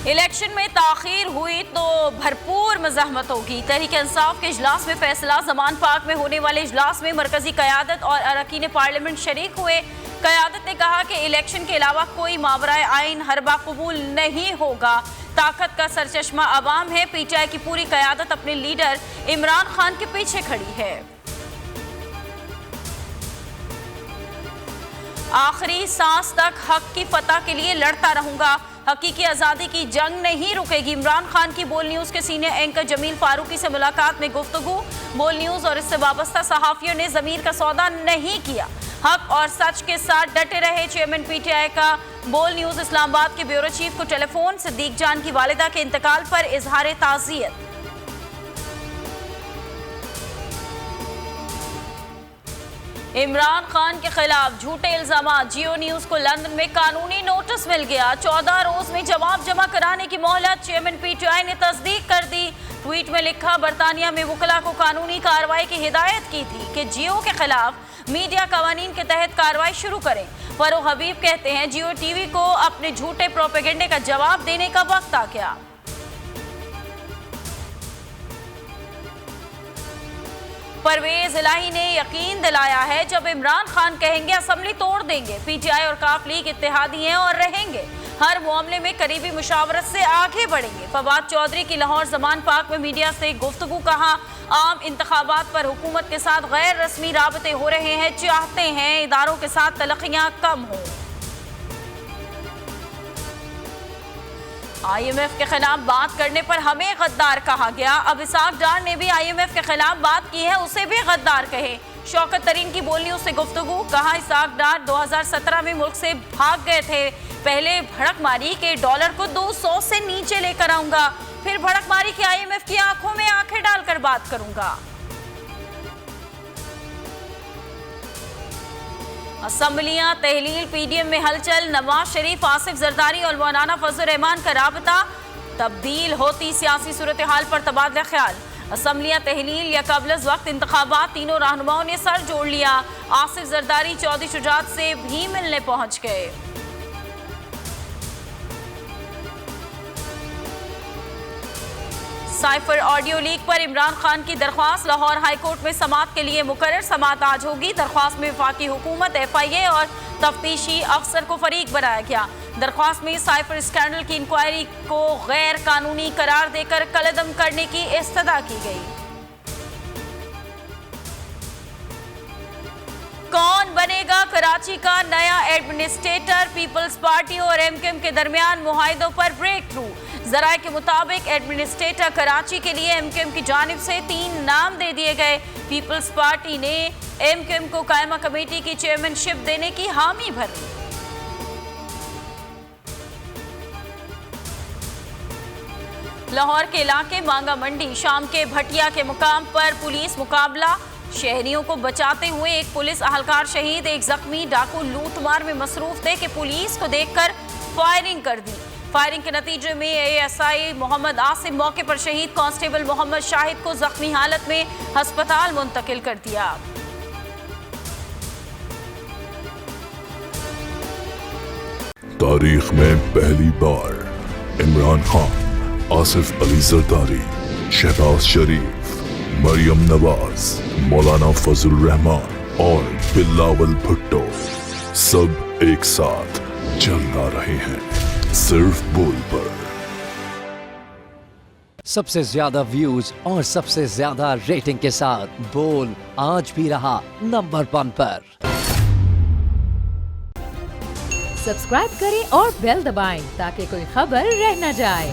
Election में ताखीर हुई तो भरपूर मज़ाहमत होगी। तहरीक इंसाफ के इजलास में फैसला। ज़मान पार्क में होने वाले इजलास में मरकजी क़यादत और अरकान पार्लियामेंट शरीक हुए। क़यादत ने कहा कि इलेक्शन के अलावा कोई मावराए आइन हरबा कबूल नहीं होगा। ताकत का सरचश्मा अवाम है। PTI की पूरी क़यादत अपने लीडर इमरान खान के पीछे खड़ी है। आखिरी सांस तक हक की फतह के लिए लड़ता रहूंगा। हकीकी आज़ादी की जंग नहीं रुकेगी। इमरान खान की बोल न्यूज़ के सीनियर एंकर जमील फारूकी से मुलाकात में गुफ्तगू। बोल न्यूज़ और इससे वाबस्ता सहाफ़ियों ने ज़मीर का सौदा नहीं किया, हक और सच के साथ डटे रहे। चेयरमैन PTI का बोल न्यूज़ इस्लामाबाद के ब्यूरो चीफ को टेलीफोन। सिद्दीक जान की वालिदा के इंतकाल पर इजहार ताज़ियत। इमरान खान के खिलाफ झूठे इल्जामात। जियो न्यूज़ को लंदन में कानूनी नोटिस मिल गया। 14 रोज में जवाब जमा कराने की मोहलत। चेयरमैन PTI ने तस्दीक कर दी। ट्वीट में लिखा, बरतानिया में वकला को कानूनी कार्रवाई की हिदायत की थी कि जियो के खिलाफ मीडिया कवानीन के तहत कार्रवाई शुरू करें। फरूख हबीब कहते हैं, जियो TV को अपने झूठे प्रोपेगेंडे का जवाब देने का वक्त आ गया। परवेज इलाही ने यकीन दिलाया है, जब इमरान खान कहेंगे असेंबली तोड़ देंगे। PTI और काफ लीग इत्तेहादी हैं और रहेंगे। हर मामले में करीबी मुशावरत से आगे बढ़ेंगे। फवाद चौधरी की लाहौर ज़मान पार्क में मीडिया से गुफ्तगू। कहा, आम इंतखाबात पर हुकूमत के साथ गैर रस्मी राबते हो रहे हैं। चाहते हैं इदारों के साथ तलखियां कम हों। IMF के खिलाफ बात करने पर हमें गद्दार कहा गया। अब इसाक डार ने भी IMF के खिलाफ बात की है, उसे भी गद्दार कहे। शौकत तरीन की बोल न्यूज़ से गुफ्तगू। कहा, इसाक डार 2017 में मुल्क से भाग गए थे। पहले भड़क मारी कि डॉलर को 200 से नीचे लेकर आऊंगा, फिर भड़क मारी कि IMF की आंखों में आंखें डालकर बात करूंगा। असम्बलियां तहलील। PDM में हलचल। नवाज शरीफ, आसिफ जरदारी और मौलाना फजल रहमान का राबता। तब्दील होती सियासी सूरत हाल पर तबादला ख्याल। असम्बलियां तहलील या कबल वक्त इंतखाबात। तीनों रहनुमाओं ने सर जोड़ लिया। आसिफ जरदारी चौधरी शुजात से भी मिलने पहुंच गए। साइफर ऑडियो लीक पर इमरान खान की दरख्वास्त। लाहौर हाई कोर्ट में समाअत के लिए मुकर्रर। समाअत आज होगी। दरख्वास्त में वफाकी हुकूमत, FIA और तफ्तीशी अफसर को फरीक बनाया गया। दरख्वास्त में साइफर स्कैंडल की इंक्वायरी को गैर कानूनी करार देकर कलअदम करने की इस्तदा की गई। कौन बनेगा कराची का नया एडमिनिस्ट्रेटर? पीपल्स पार्टी और MKM के दरमियान मुआहिदों पर ब्रेक थ्रू। जराये के मुताबिक एडमिनिस्ट्रेटर कराची के लिए MKM की जानिब से 3 नाम दे दिए गए। पीपल्स पार्टी ने MKM को कायमा कमेटी की चेयरमैनशिप देने की हामी भरी। लाहौर के इलाके मांगा मंडी। शाम के भटिया के मुकाम पर पुलिस मुकाबला। शहरियों को बचाते हुए एक पुलिस अहलकार शहीद, एक जख्मी। डाकू लूटमार में मसरूफ थे कि पुलिस को देखकर फायरिंग कर दी। फायरिंग के नतीजे में ASI मोहम्मद आसिम मौके पर शहीद। कांस्टेबल मोहम्मद शाहिद को जख्मी हालत में अस्पताल मुंतकिल कर दिया। तारीख में पहली बार इमरान खान, आसिफ अली जरदारी, शहबाज शरीफ, मरियम नवाज, मौलाना फजल रहमान और बिलावल भुट्टो सब एक साथ चल रहे हैं सिर्फ बोल पर। सबसे ज्यादा व्यूज और सबसे ज्यादा रेटिंग के साथ बोल आज भी रहा नंबर 1 पर। सब्सक्राइब करें और बेल दबाएं ताकि कोई खबर रह न जाए।